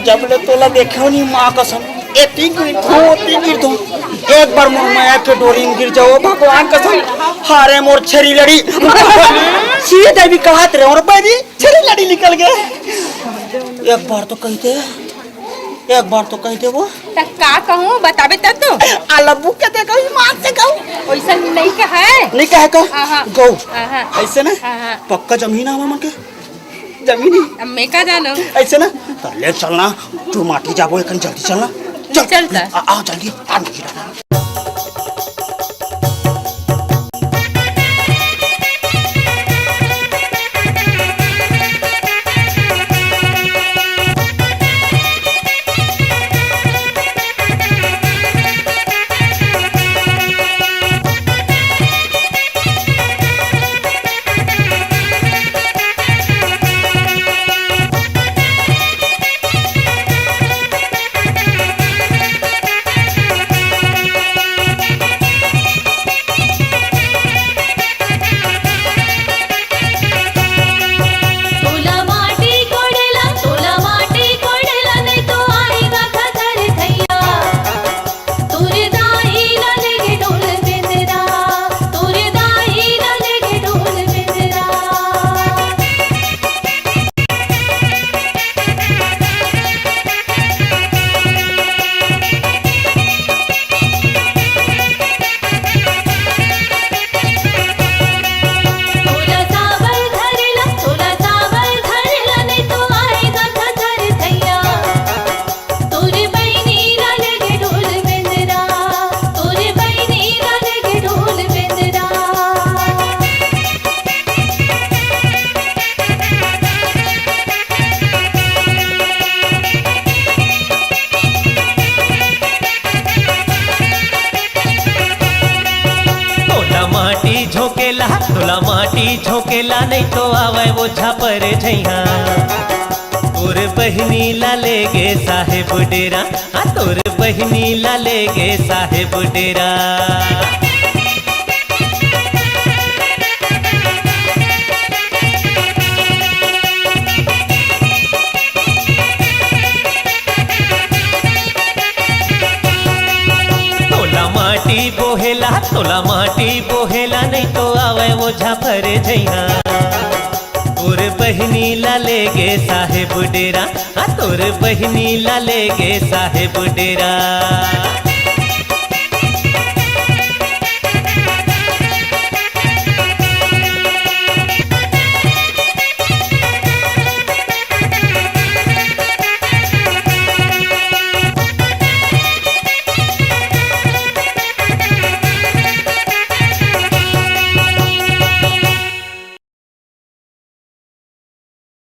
जब ले तोला देखो नहीं माँ कसम एती गिर दो एक बार मोर माया के डोरी में गिर जाओ भगवान कसम हारे मोर छरी लड़ी सीधे भी कहत रहे और बाजी छरी लड़ी निकल गए एक बार तो कहते वो तक का कहूँ बताबे तब तो अलबू के देखो मार से कहूँ वैसा नहीं कहा नहीं कहे को गौ आहा। ऐसे ना पक्का जमीन है मन के जमीन अब मैं का जानो ऐसे ना तो ले चलना तू माटी जाबो एक जल्दी चलना चलता आ जल्दी आ तोला माटी झोंकेला नहीं तो आवे वो झापर झैया तोर बहनी ला ले गे साहेब डेरा तोर बहनी ला ले गे साहेब डेरा तोला माटी बोहेला नहीं तो आवे वो झापर झैया तोर बहनी ला ले गे साहेब डेरा तोर बहनी ला ले गे साहेब डेरा